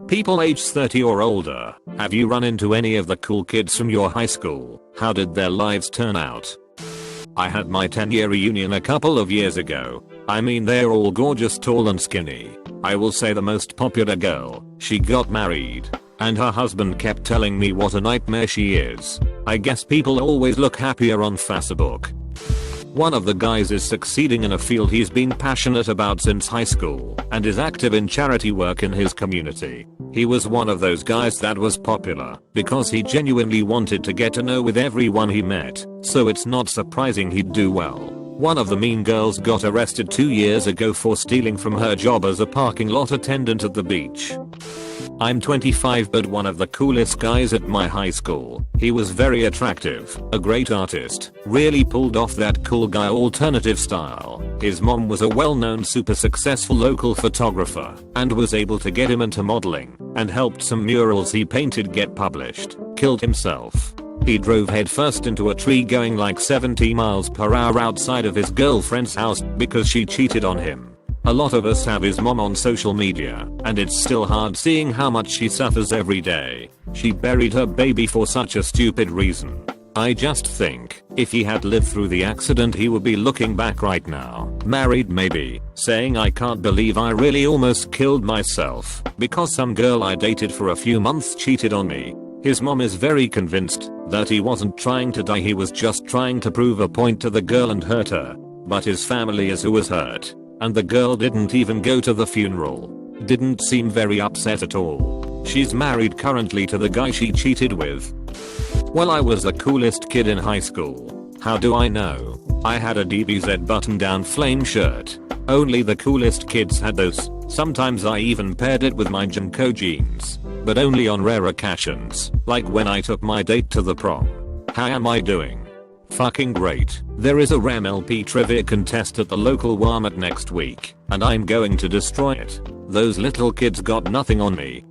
People age 30 or older, have you run into any of the cool kids from your high school? How did their lives turn out? I had my 10-year reunion a couple of years ago. I mean, they're all gorgeous, tall and skinny. I will say the most popular girl, she got married. And her husband kept telling me what a nightmare she is. I guess people always look happier on Facebook. One of the guys is succeeding in a field he's been passionate about since high school and is active in charity work in his community. He was one of those guys that was popular because he genuinely wanted to get to know with everyone he met, so it's not surprising he'd do well. One of the mean girls got arrested 2 years ago for stealing from her job as a parking lot attendant at the beach. I'm 25, but one of the coolest guys at my high school. He was very attractive, a great artist, really pulled off that cool guy alternative style. His mom was a well-known super successful local photographer and was able to get him into modeling and helped some murals he painted get published. Killed himself. He drove headfirst into a tree going like 70 miles per hour outside of his girlfriend's house because she cheated on him. A lot of us have his mom on social media, and it's still hard seeing how much she suffers every day. She buried her baby for such a stupid reason. I just think, if he had lived through the accident, he would be looking back right now, married maybe, saying, I can't believe I really almost killed myself because some girl I dated for a few months cheated on me. His mom is very convinced that he wasn't trying to die, he was just trying to prove a point to the girl and hurt her. But his family is who was hurt. And the girl didn't even go to the funeral. Didn't seem very upset at all. She's married currently to the guy she cheated with. Well, I was the coolest kid in high school. How do I know? I had a DBZ button-down flame shirt. Only the coolest kids had those. Sometimes I even paired it with my Junko jeans. But only on rare occasions, like when I took my date to the prom. How am I doing? Fucking great. There is a RMLP trivia contest at the local Walmart next week, and I'm going to destroy it. Those little kids got nothing on me.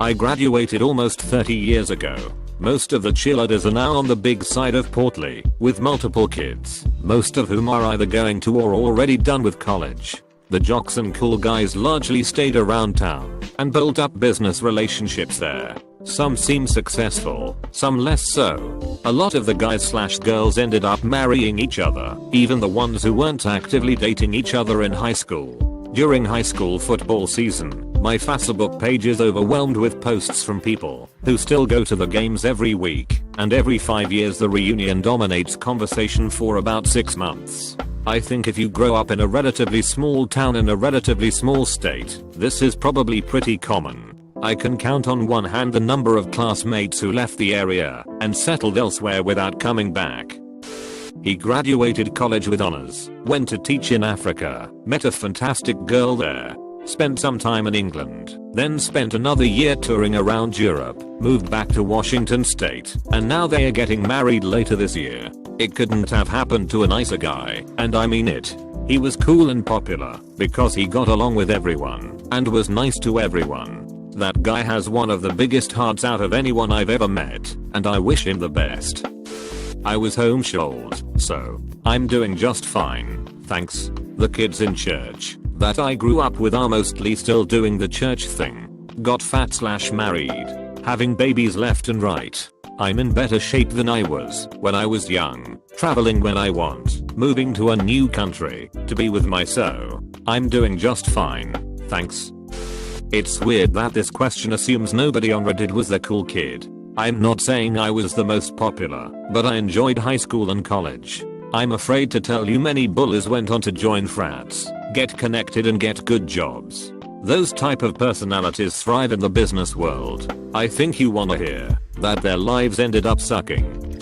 I graduated almost 30 years ago. Most of the cheerleaders are now on the big side of portly, with multiple kids, most of whom are either going to or already done with college. The jocks and cool guys largely stayed around town and built up business relationships there. Some seem successful, some less so. A lot of the guys/girls ended up marrying each other, even the ones who weren't actively dating each other in high school. During high school football season, my Facebook page is overwhelmed with posts from people who still go to the games every week, and every 5 years the reunion dominates conversation for about 6 months. I think if you grow up in a relatively small town in a relatively small state, this is probably pretty common. I can count on one hand the number of classmates who left the area and settled elsewhere without coming back. He graduated college with honors, went to teach in Africa, met a fantastic girl there, spent some time in England, then spent another year touring around Europe, moved back to Washington State, and now they are getting married later this year. It couldn't have happened to a nicer guy, and I mean it. He was cool and popular because he got along with everyone and was nice to everyone. That guy has one of the biggest hearts out of anyone I've ever met, and I wish him the best. I was homeschooled, so I'm doing just fine, thanks. The kids in church that I grew up with are mostly still doing the church thing. Got fat/married, having babies left and right. I'm in better shape than I was when I was young, traveling when I want, moving to a new country to be with my so. I'm doing just fine, thanks. It's weird that this question assumes nobody on Reddit was the cool kid. I'm not saying I was the most popular, but I enjoyed high school and college. I'm afraid to tell you many bullies went on to join frats, get connected and get good jobs. Those type of personalities thrive in the business world. I think you wanna hear that their lives ended up sucking.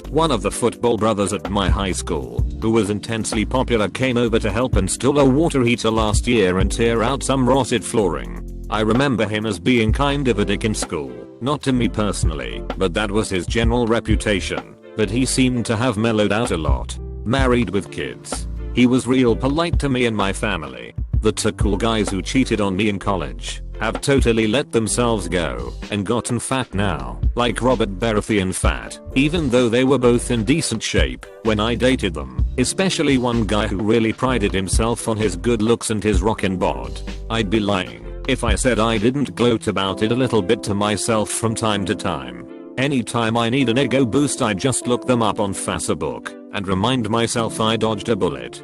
One of the football brothers at my high school, who was intensely popular, came over to help install a water heater last year and tear out some rotted flooring. I remember him as being kind of a dick in school, not to me personally, but that was his general reputation. But he seemed to have mellowed out a lot. Married with kids. He was real polite to me and my family. The two cool guys who cheated on me in college have totally let themselves go and gotten fat now, like Robert Baratheon fat, even though they were both in decent shape when I dated them, especially one guy who really prided himself on his good looks and his rockin' bod. I'd be lying If I said I didn't, gloat about it a little bit to myself from time to time. Anytime I need an ego boost, I just look them up on Facebook and remind myself I dodged a bullet.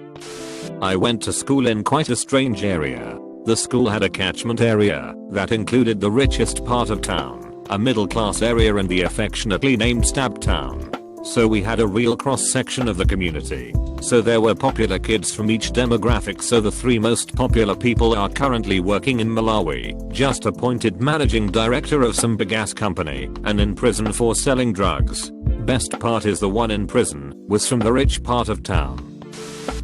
I went to school in quite a strange area. The school had a catchment area that included the richest part of town, a middle class area, and the affectionately named Stab Town. So we had a real cross section of the community. So there were popular kids from each demographic. So the 3 most popular people are currently working in Malawi, just appointed managing director of some big ass company, and in prison for selling drugs. Best part is the one in prison was from the rich part of town.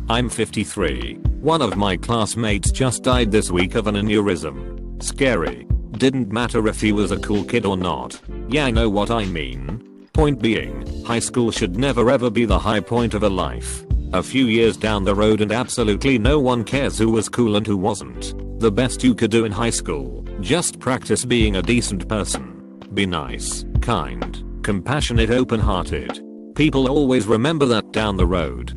I'm 53. One of my classmates just died this week of an aneurysm. Scary. Didn't matter if he was a cool kid or not. Yeah, know what I mean. Point being, high school should never ever be the high point of a life. A few years down the road and absolutely no one cares who was cool and who wasn't. The best you could do in high school, just practice being a decent person. Be nice, kind, compassionate, open-hearted. People always remember that down the road.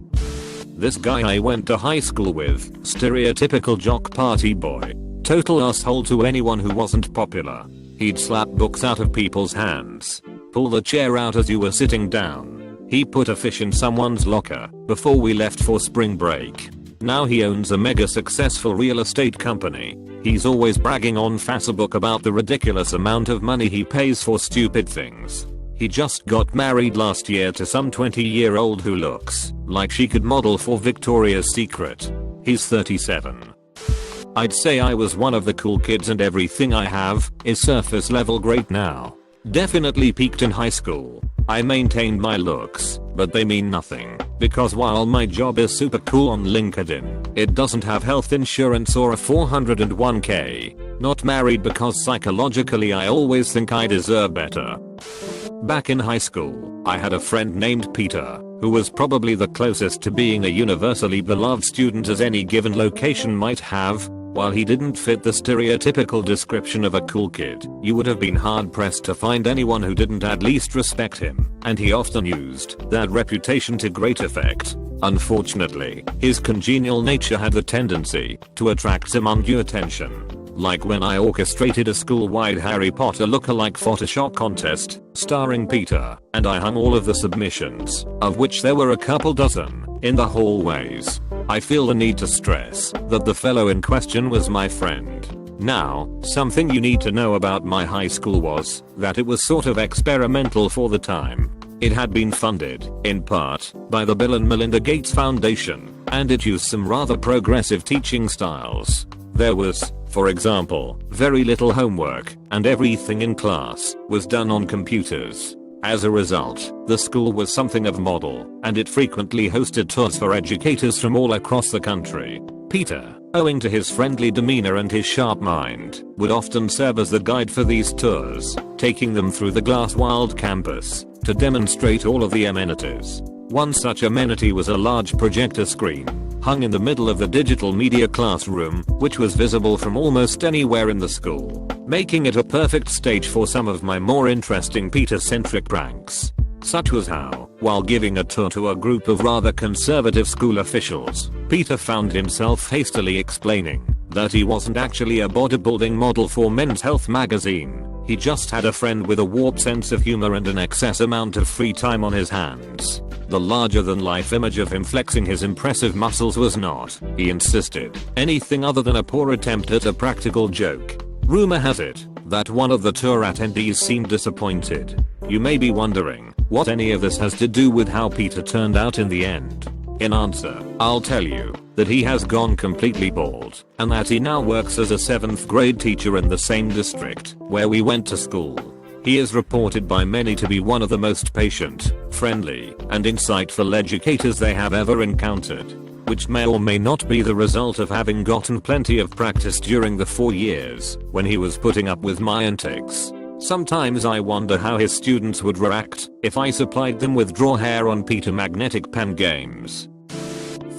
This guy I went to high school with, stereotypical jock party boy. Total asshole to anyone who wasn't popular. He'd slap books out of people's hands. Pull the chair out as you were sitting down. He put a fish in someone's locker before we left for spring break. Now he owns a mega successful real estate company. He's always bragging on Facebook about the ridiculous amount of money he pays for stupid things. He just got married last year to some 20-year-old who looks like she could model for Victoria's Secret. He's 37. I'd say I was one of the cool kids, and everything I have is surface level great now. Definitely peaked in high school. I maintained my looks, but they mean nothing, because while my job is super cool on LinkedIn, it doesn't have health insurance or a 401k. Not married because psychologically I always think I deserve better. Back in high school, I had a friend named Peter, who was probably the closest to being a universally beloved student as any given location might have. While he didn't fit the stereotypical description of a cool kid, you would have been hard pressed to find anyone who didn't at least respect him, and he often used that reputation to great effect. Unfortunately, his congenial nature had the tendency to attract some undue attention. Like when I orchestrated a school-wide Harry Potter look-alike Photoshop contest, starring Peter, and I hung all of the submissions, of which there were a couple dozen, in the hallways. I feel the need to stress that the fellow in question was my friend. Now, something you need to know about my high school was that it was sort of experimental for the time. It had been funded, in part, by the Bill and Melinda Gates Foundation, and it used some rather progressive teaching styles. There was, for example, very little homework, and everything in class was done on computers. As a result, the school was something of a model, and it frequently hosted tours for educators from all across the country. Peter, owing to his friendly demeanor and his sharp mind, would often serve as the guide for these tours, taking them through the glass-walled campus to demonstrate all of the amenities. One such amenity was a large projector screen, hung in the middle of the digital media classroom, which was visible from almost anywhere in the school, making it a perfect stage for some of my more interesting Peter-centric pranks. Such was how, while giving a tour to a group of rather conservative school officials, Peter found himself hastily explaining that he wasn't actually a bodybuilding model for Men's Health magazine. He just had a friend with a warped sense of humor and an excess amount of free time on his hands. The larger-than-life image of him flexing his impressive muscles was not, he insisted, anything other than a poor attempt at a practical joke. Rumor has it that one of the tour attendees seemed disappointed. You may be wondering what any of this has to do with how Peter turned out in the end. In answer, I'll tell you that he has gone completely bald, and that he now works as a 7th grade teacher in the same district where we went to school. He is reported by many to be one of the most patient, friendly, and insightful educators they have ever encountered, which may or may not be the result of having gotten plenty of practice during the 4 years when he was putting up with my antics. Sometimes I wonder how his students would react if I supplied them with draw hair on Peter magnetic pen games.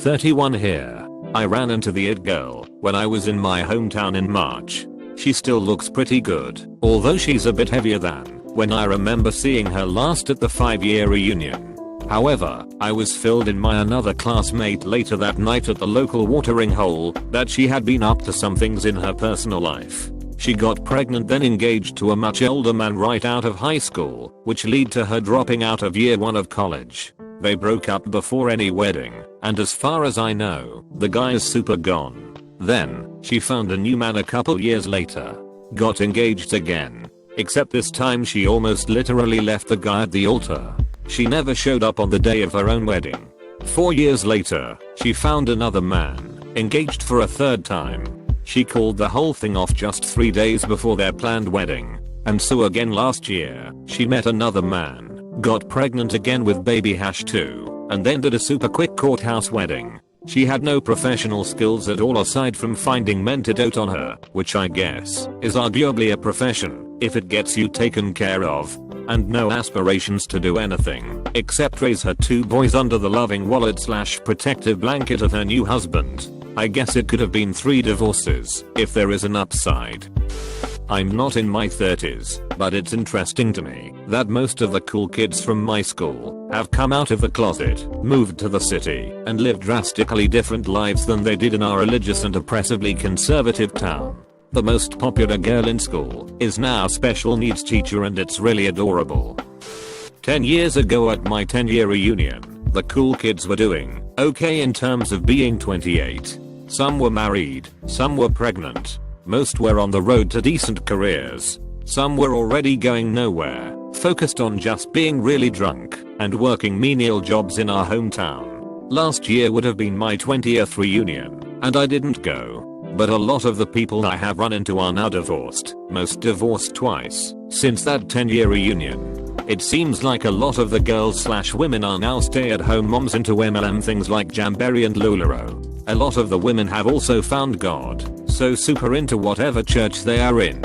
31 here. I ran into the it girl when I was in my hometown in March. She still looks pretty good, although she's a bit heavier than when I remember seeing her last at the 5-year reunion. However, I was filled in by another classmate later that night at the local watering hole that she had been up to some things in her personal life. She got pregnant then engaged to a much older man right out of high school, which led to her dropping out of year 1 of college. They broke up before any wedding, and as far as I know, the guy is super gone. Then, she found a new man a couple years later. Got engaged again. Except this time she almost literally left the guy at the altar. She never showed up on the day of her own wedding. 4 years later, she found another man, engaged for a third time. She called the whole thing off just 3 days before their planned wedding. And so again last year, she met another man, got pregnant again with baby #2, and then did a super quick courthouse wedding. She had no professional skills at all aside from finding men to dote on her, which I guess is arguably a profession if it gets you taken care of, and no aspirations to do anything except raise her 2 boys under the loving wallet/protective blanket of her new husband. I guess it could have been 3 divorces if there is an upside. I'm not in my 30s, but it's interesting to me that most of the cool kids from my school have come out of the closet, moved to the city, and lived drastically different lives than they did in our religious and oppressively conservative town. The most popular girl in school is now a special needs teacher and it's really adorable. 10 years ago at my 10-year reunion, the cool kids were doing okay in terms of being 28. Some were married, some were pregnant. Most were on the road to decent careers. Some were already going nowhere, focused on just being really drunk and working menial jobs in our hometown. Last year would have been my 20th reunion, and I didn't go. But a lot of the people I have run into are now divorced, most divorced twice, since that 10-year reunion. It seems like a lot of the girls/women are now stay-at-home moms into MLM things like Jamberry and Lularo. A lot of the women have also found God, so super into whatever church they are in.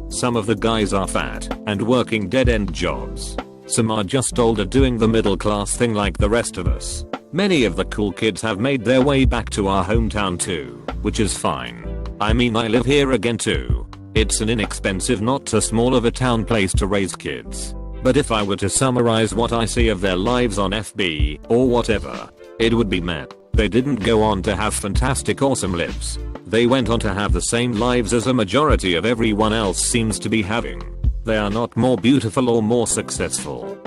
Some of the guys are fat and working dead-end jobs. Some are just older doing the middle class thing like the rest of us. Many of the cool kids have made their way back to our hometown too, which is fine. I mean I live here again too. It's an inexpensive not too small of a town place to raise kids. But if I were to summarize what I see of their lives on FB or whatever, it would be meh. They didn't go on to have fantastic awesome lives. They went on to have the same lives as a majority of everyone else seems to be having. They are not more beautiful or more successful.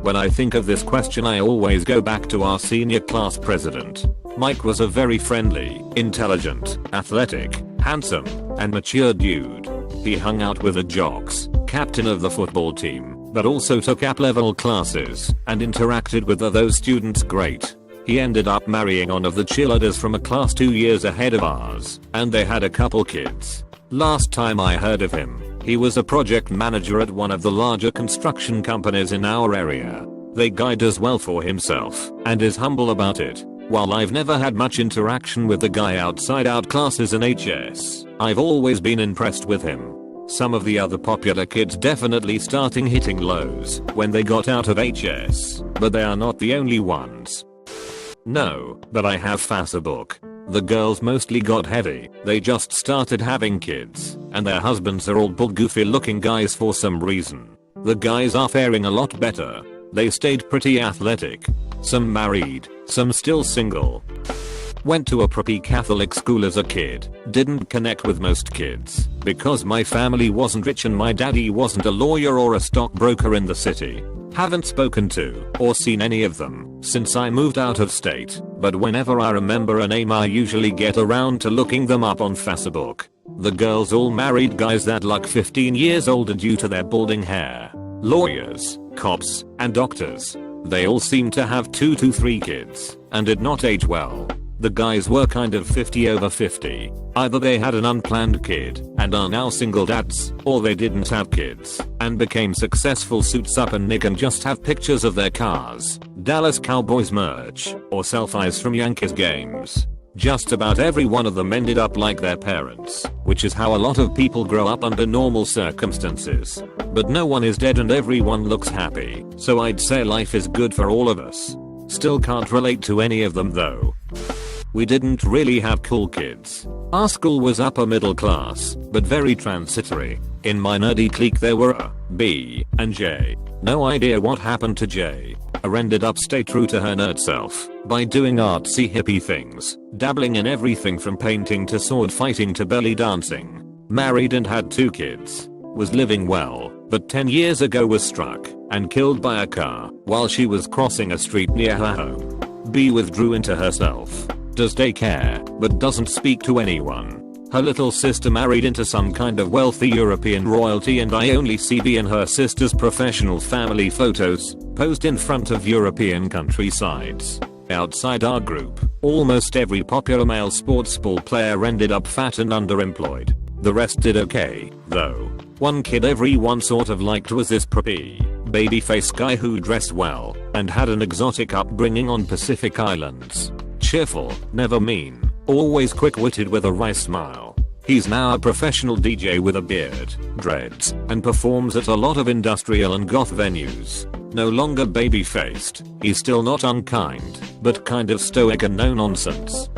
When I think of this question I always go back to our senior class president. Mike was a very friendly, intelligent, athletic, handsome, and mature dude. He hung out with the jocks, captain of the football team, but also took app-level classes and interacted with those students great. He ended up marrying one of the cheerleaders from a class 2 years ahead of ours, and they had a couple kids. Last time I heard of him, he was a project manager at one of the larger construction companies in our area. The guy does well for himself and is humble about it. While I've never had much interaction with the guy outside out classes in HS, I've always been impressed with him. Some of the other popular kids definitely starting hitting lows when they got out of HS, but they are not the only ones. No, but I have Facebook. The girls mostly got heavy, they just started having kids, and their husbands are all bald goofy looking guys for some reason. The guys are faring a lot better. They stayed pretty athletic. Some married, some still single. Went to a pretty Catholic school as a kid, didn't connect with most kids, because my family wasn't rich and my daddy wasn't a lawyer or a stockbroker in the city. Haven't spoken to, or seen any of them, since I moved out of state, but whenever I remember a name I usually get around to looking them up on Facebook. The girls all married guys that look 15 years older due to their balding hair. Lawyers, cops, and doctors. They all seem to have 2 to 3 kids, and did not age well. The guys were kind of 50 over 50. Either they had an unplanned kid and are now single dads, or they didn't have kids and became successful suits up and nick and just have pictures of their cars, Dallas Cowboys merch, or selfies from Yankees games. Just about every one of them ended up like their parents, which is how a lot of people grow up under normal circumstances. But no one is dead and everyone looks happy, so I'd say life is good for all of us. Still can't relate to any of them though. We didn't really have cool kids. Our school was upper middle class, but very transitory. In my nerdy clique there were A, B, and J. No idea what happened to J. ended up stay true to her nerd self by doing artsy hippie things, dabbling in everything from painting to sword fighting to belly dancing. Married and had 2 kids. Was living well, but 10 years ago was struck and killed by a car while she was crossing a street near her home. B withdrew into herself. Does daycare, but doesn't speak to anyone. Her little sister married into some kind of wealthy European royalty, and I only see B and her sister's professional family photos posed in front of European countrysides. Outside our group, almost every popular male sports ball player ended up fat and underemployed. The rest did okay, though. One kid everyone sort of liked was this preppy, babyface guy who dressed well and had an exotic upbringing on Pacific Islands. Cheerful, never mean, always quick-witted with a wry smile. He's now a professional DJ with a beard, dreads, and performs at a lot of industrial and goth venues. No longer baby-faced, he's still not unkind, but kind of stoic and no nonsense.